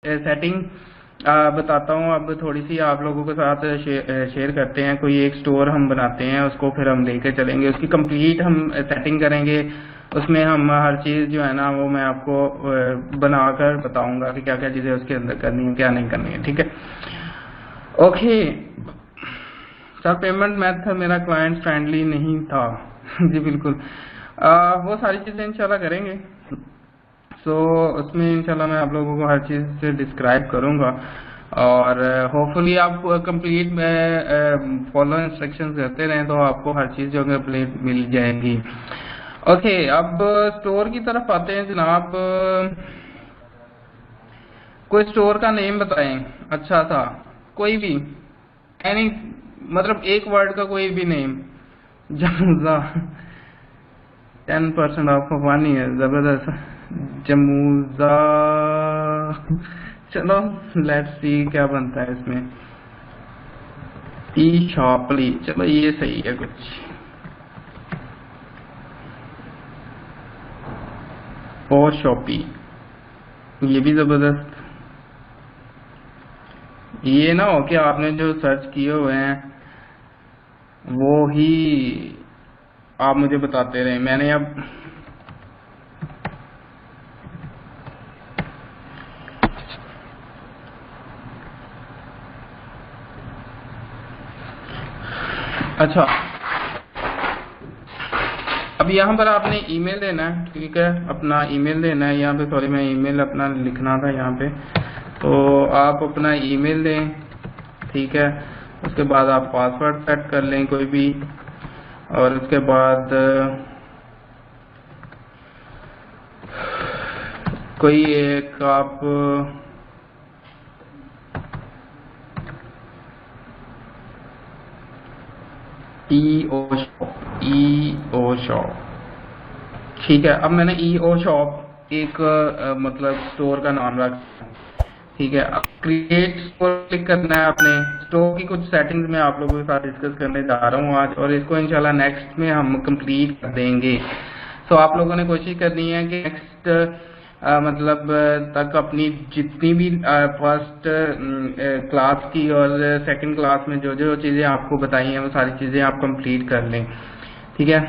Setting बताता हूँ। अब थोड़ी सी आप लोगों के साथ शेयर करते हैं। कोई एक स्टोर हम बनाते हैं, उसको फिर हम लेके चलेंगे, उसकी कंप्लीट हम सेटिंग करेंगे। उसमें हम हर चीज़ जो है ना वो मैं आपको बनाकर बताऊंगा कि क्या क्या चीज़ें उसके अंदर करनी है, क्या नहीं करनी है। ठीक है, ओके। सर पेमेंट मेथड मेरा क्लाइंट फ्रेंडली नहीं था। जी बिल्कुल, वो सारी चीज़ें इंशाल्लाह करेंगे। उसमें इंशाल्लाह मैं आप लोगों को हर चीज़ से डिस्क्राइब करूंगा और होपफुली आप कंप्लीट में फॉलो इंस्ट्रक्शंस करते रहें तो आपको हर चीज़ जो कंप्लीट मिल जाएगी। ओके, अब स्टोर की तरफ आते हैं जनाब। कोई स्टोर का नेम बताएं अच्छा सा, कोई भी, एनी, मतलब एक वर्ड का कोई भी नेम। जमूजा 10% ऑफ पानी है, जबरदस्त। जमूजा, चलो लेट्स सी क्या बनता है इसमें। टी शॉपली, चलो ये सही है कुछ। और शॉपी, ये भी जबरदस्त। ये ना हो कि आपने जो सर्च किए हुए हैं वो ही आप मुझे बताते रहे। मैंने अब अच्छा, अब यहाँ पर आपने ईमेल देना है। ठीक है, अपना ईमेल देना है यहाँ पे। सॉरी, मैं ईमेल अपना लिखना था यहाँ पे, तो आप अपना ईमेल दें। ठीक है, उसके बाद आप पासवर्ड सेट कर लें कोई भी, और उसके बाद कोई एक आप ई ओ शॉप। ठीक है, अब मैंने ई ओ शॉप एक मतलब स्टोर का नाम रखा। ठीक है, अब क्रिएट स्टोर क्लिक करना है आपने। स्टोर की कुछ सेटिंग्स मैं आप लोगों के साथ डिस्कस करने जा रहा हूँ आज, और इसको इंशाल्लाह नेक्स्ट में हम कंप्लीट कर देंगे। आप लोगों ने कोशिश करनी है कि नेक्स्ट मतलब तक अपनी जितनी भी फर्स्ट क्लास की और सेकंड क्लास में जो जो चीज़ें आपको बताई हैं वो सारी चीज़ें आप कंप्लीट कर लें। ठीक है,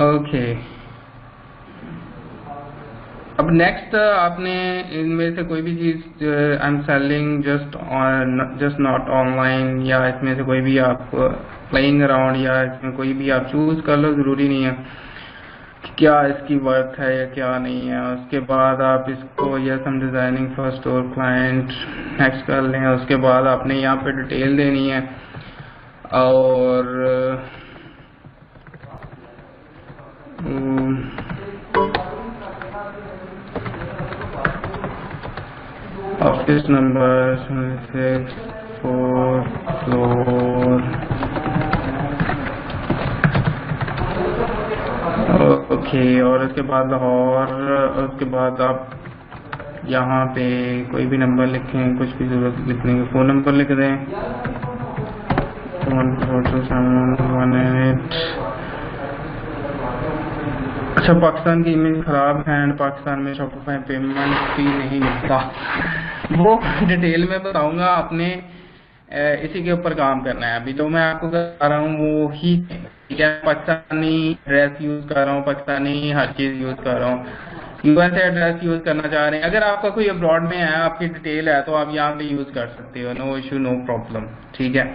ओके। अब नेक्स्ट आपने इनमें से कोई भी चीज़, I am selling just not online, या इसमें से कोई भी आप प्लेइंग अराउंड, या इसमें कोई भी आप चूज़ कर लो। ज़रूरी नहीं है कि क्या इसकी वर्थ है या क्या नहीं है। उसके बाद आप इसको यस हम designing for store client next कर लें। उसके बाद आपने यहाँ पे डिटेल देनी है, और ऑफिस नंबर 6 4 फ्लोर, ओके। और उसके बाद लाहौर, उसके बाद आप यहाँ पे कोई भी नंबर लिखें, कुछ भी जरूरत लिखने का, फ़ोन नंबर लिख दें 14718। अच्छा, पाकिस्तान की इमेज खराब है एंड पाकिस्तान में शॉपिफाई पेमेंट फी नहीं मिलता। वो डिटेल में बताऊंगा, आपने इसी के ऊपर काम करना है। अभी तो मैं आपको बता रहा हूँ वो ही, ठीक है। पाकिस्तानी एड्रेस यूज कर रहा हूँ, पाकिस्तानी हर चीज यूज कर रहा हूँ। यूएस एड्रेस यूज करना चाह रहे हैं, अगर आपका कोई अब्रॉड में है, आपकी डिटेल है, तो आप यहाँ पे यूज कर सकते हो, नो इशू नो प्रॉब्लम। ठीक है,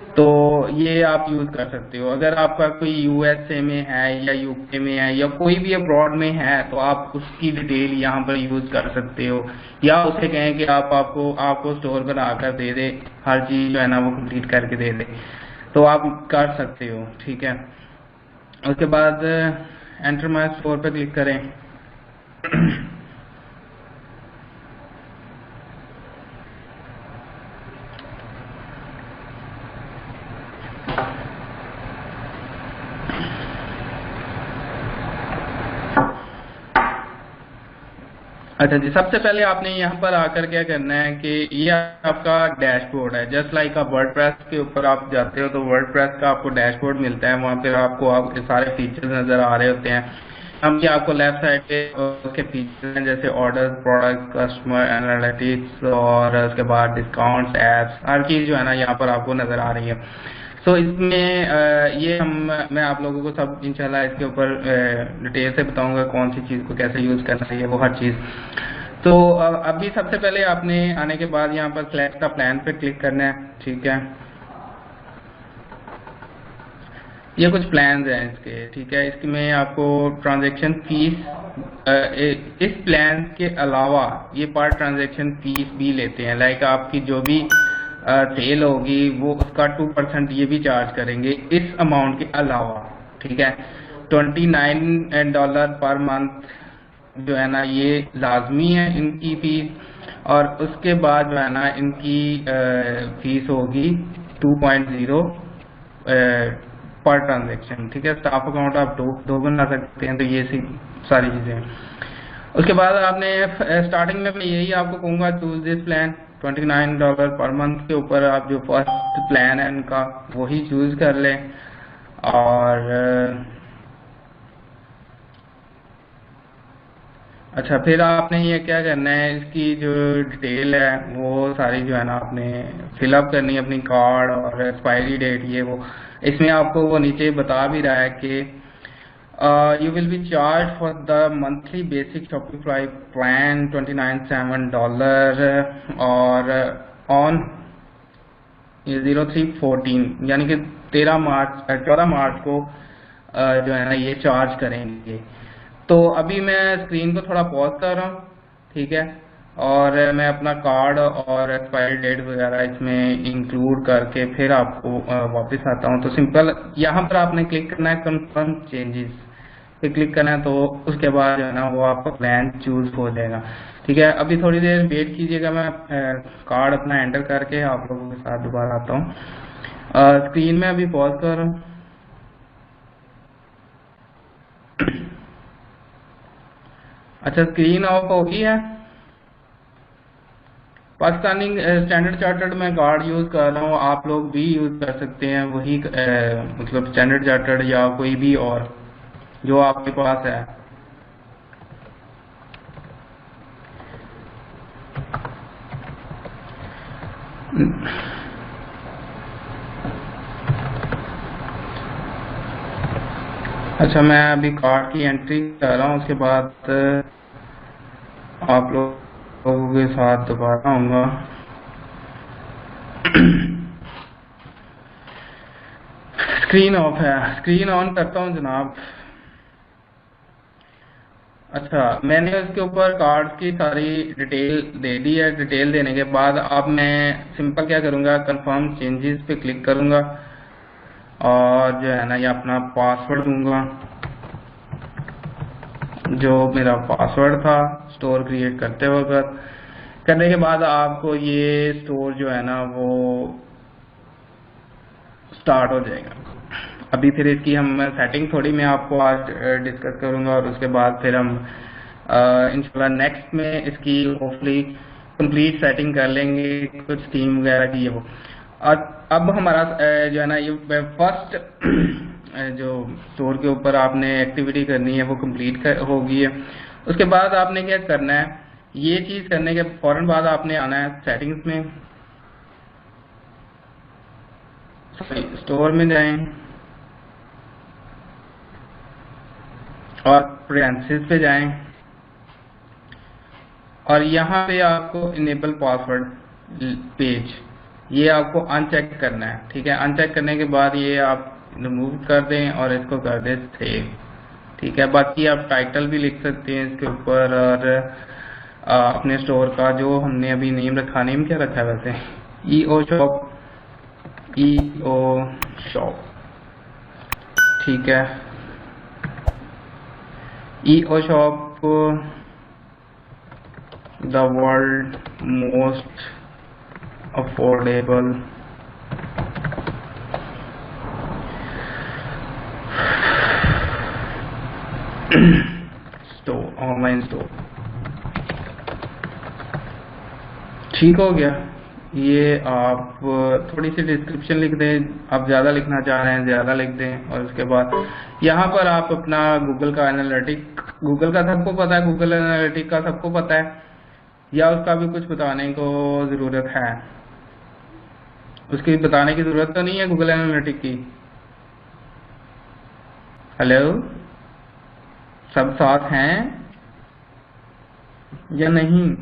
तो ये आप यूज कर सकते हो। अगर आपका कोई यूएसए में है या यूके में है या कोई भी अब्रॉड में है, तो आप उसकी डिटेल यहाँ पर यूज कर सकते हो, या उसे कहें कि आपको स्टोर बनाकर दे दे, हर चीज जो है ना वो कंप्लीट करके दे दे, तो आप कर सकते हो। ठीक है, उसके बाद एंटर माय स्टोर पर क्लिक करें। अच्छा जी, सबसे पहले आपने यहाँ पर आकर क्या करना है कि ये आपका डैशबोर्ड है। जस्ट लाइक आप वर्डप्रेस के ऊपर आप जाते हो तो वर्डप्रेस का आपको डैशबोर्ड मिलता है, वहाँ पर आपको सारे फीचर्स नजर आ रहे होते हैं। हम ये आपको लेफ्ट साइड पे उसके फीचर्स हैं, जैसे ऑर्डर, प्रोडक्ट, कस्टमर एनालिटिक्स और उसके बाद डिस्काउंट्स, एप्स, हर चीज़ जो है ना यहाँ पर आपको नज़र आ रही है। सो इसमें ये मैं आप लोगों को सब इंशाल्लाह इसके ऊपर डिटेल से बताऊंगा कौन सी चीज़ को कैसे यूज़ करना चाहिए, वो हर चीज़। तो अभी सबसे पहले आपने आने के बाद यहाँ पर सिलेक्ट का प्लान पे क्लिक करना है, ठीक है। ये कुछ प्लान्स हैं इसके, ठीक है। इसमें आपको ट्रांजैक्शन फीस, इस प्लान के अलावा ये पर ट्रांजैक्शन फीस भी लेते हैं। लाइक आपकी जो भी सेल होगी वो उसका 2% ये भी चार्ज करेंगे इस अमाउंट के अलावा, ठीक है। $29 पर मंथ जो है ना ये लाजमी है इनकी फीस, और उसके बाद जो है ना इनकी फीस होगी 2.0 पर ट्रांजेक्शन, ठीक है। स्टाफ अकाउंट आप दो बना सकते हैं, तो ये सारी चीजें हैं। उसके बाद आपने स्टार्टिंग में मैं यही आपको कहूँगा, choose this plan, $29 per month के ऊपर आप जो फर्स्ट प्लान है इनका वही चूज कर लें। और अच्छा, फिर आपने ये क्या करना है, इसकी जो डिटेल है वो सारी जो है ना आपने फिलअप करनी है, अपनी कार्ड और एक्सपायरी डेट, ये वो। इसमें आपको वो नीचे बता भी रहा है कि you will be charged for the monthly basic Shopify plan $29.7 और on 03/14 यानी कि 14 मार्च को जो है ना ये चार्ज करेंगे। तो अभी मैं स्क्रीन को थोड़ा पॉज कर रहा हूँ, ठीक है, और मैं अपना कार्ड और एक्सपायरी डेट वगैरह इसमें इंक्लूड करके फिर आपको वापस आता हूँ। तो सिंपल यहाँ पर आपने क्लिक करना है कंफर्म चेंजेस पे क्लिक करना है, तो उसके बाद जो है ना वो आपका प्लान चूज हो जाएगा, ठीक है। अभी थोड़ी देर वेट कीजिएगा, मैं कार्ड अपना एंटर करके आप लोगों के साथ दोबारा आता हूँ। स्क्रीन में अभी पॉज कर रहा हूँ। अच्छा, स्क्रीन ऑफ हो गई है। पाकिस्तानी स्टैंडर्ड चार्टर्ड में कार्ड यूज कर रहा हूँ, आप लोग भी यूज कर सकते हैं वही, मतलब स्टैंडर्ड चार्टर्ड या कोई भी और जो आपके पास है। अच्छा, मैं अभी कार्ड की एंट्री कर रहा हूँ, उसके बाद आप लोगों के साथ दोबारा आऊंगा। स्क्रीन ऑफ है, स्क्रीन ऑन करता हूँ जनाब। अच्छा, मैंने उसके ऊपर कार्ड की सारी डिटेल दे दी है। डिटेल देने के बाद अब मैं सिंपल क्या करूँगा, कंफर्म चेंजेस पे क्लिक करूँगा और जो है ना ये अपना पासवर्ड दूंगा, जो मेरा पासवर्ड था स्टोर क्रिएट करते वक्त। करने के बाद आपको ये स्टोर जो है ना वो स्टार्ट हो जाएगा। अभी फिर इसकी हम सेटिंग थोड़ी मैं आपको आज डिस्कस करूंगा, और उसके बाद फिर हम इंशाल्लाह नेक्स्ट में इसकी होपफुली कंप्लीट सेटिंग कर लेंगे, कुछ थीम वगैरह की है वो। और अब हमारा जो है ना ये फर्स्ट जो स्टोर के ऊपर आपने एक्टिविटी करनी है वो कंप्लीट हो गई है। उसके बाद आपने क्या करना है, ये चीज करने के फौरन बाद आपने आना है सेटिंग्स में, स्टोर में जाएं और प्रेफरेंसेस पे जाएं, और यहाँ पे आपको इनेबल पासवर्ड पेज ये आपको अनचेक करना है, ठीक है। अनचेक करने के बाद ये आप रिमूव कर दें और इसको कर दें सेव, ठीक है। बाकी आप टाइटल भी लिख सकते हैं इसके ऊपर, और अपने स्टोर का जो हमने अभी नेम रखा, नेम क्या रखा है वैसे, ईओ शॉप, ठीक है। EO shop the world most affordable store, online store, ठीक हो गया। ये आप थोड़ी सी डिस्क्रिप्शन लिख दें, आप ज़्यादा लिखना चाह रहे हैं ज़्यादा लिख दें, और उसके बाद यहाँ पर आप अपना गूगल का एनालिटिक, गूगल का सबको पता है, गूगल एनालिटिक का सबको पता है, या उसका भी कुछ बताने को ज़रूरत है? उसकी बताने की ज़रूरत तो नहीं है गूगल एनालिटिक की। हेलो, सब साथ हैं या नहीं?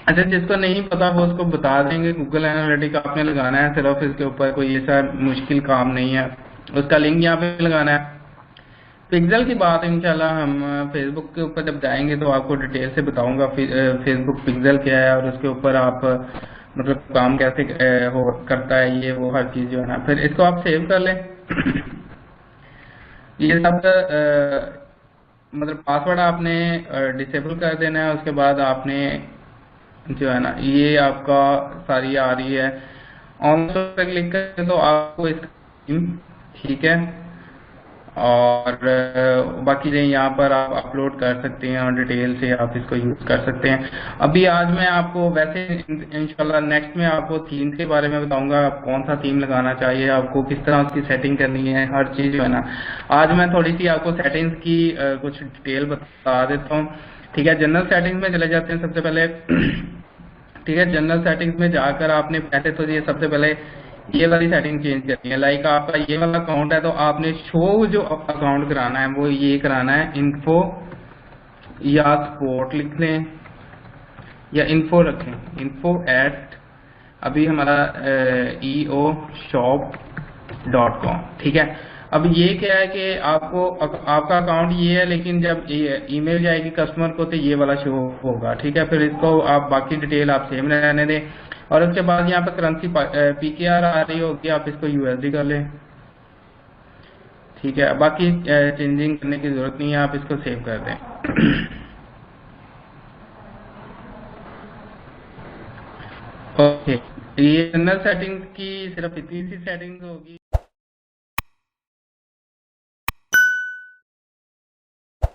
अच्छा, जिसको नहीं पता वो उसको बता देंगे। गूगल एनालिटिक आपने लगाना है सिर्फ, इसके ऊपर कोई ऐसा मुश्किल काम नहीं है। उसका लिंक यहाँ पे लगाना है। पिक्सेल की बात इंशाल्लाह हम फेसबुक के ऊपर जब जाएंगे तो आपको डिटेल से बताऊंगा फेसबुक पिक्सेल क्या है और उसके ऊपर आप मतलब काम कैसे हो करता है, ये वो हर चीज़ जो है ना। फिर इसको आप सेव कर लें। ये सब मतलब पासवर्ड आपने डिसेबल कर देना है। उसके बाद आपने जो है ना, ये आपका सारी आ रही है, ऑन पे क्लिक करें तो आपको इसका, ठीक है, और बाकी जो यहाँ पर आप अपलोड कर सकते हैं और डिटेल से आप इसको यूज कर सकते हैं। अभी आज मैं आपको वैसे इंशाल्लाह नेक्स्ट में आपको थीम के बारे में बताऊंगा, आप कौन सा थीम लगाना चाहिए, आपको किस तरह उसकी सेटिंग करनी है, हर चीज जो है ना। आज मैं थोड़ी सी आपको सेटिंग्स की कुछ डिटेल बता देता हूँ। ठीक है, जनरल सेटिंग्स में चले जाते हैं सबसे पहले। ठीक है, जनरल सेटिंग्स में जाकर आपने पहले तो ये सबसे पहले ये वाली सेटिंग चेंज करनी है। लाइक आपका ये वाला अकाउंट है तो आपने शो जो अकाउंट कराना है वो ये कराना है इन्फो या स्पोर्ट लिख लें या इन्फो रखें, इन्फो एट अभी हमारा eoshop.com। ठीक है, अब ये क्या है कि आपको आपका अकाउंट ये है, लेकिन जब ईमेल जाएगी कस्टमर को तो ये वाला शो होगा। ठीक है, फिर इसको आप बाकी डिटेल आप सेम रहने दें, और उसके बाद यहाँ पे करेंसी पीकेआर आ रही होगी, आप इसको यूएसडी कर लें। ठीक है, बाकी चेंजिंग करने की जरूरत नहीं है, आप इसको सेव कर दें। ओके, ये जनरल सेटिंग्स की सिर्फ इतनी सी सेटिंग्स होगी।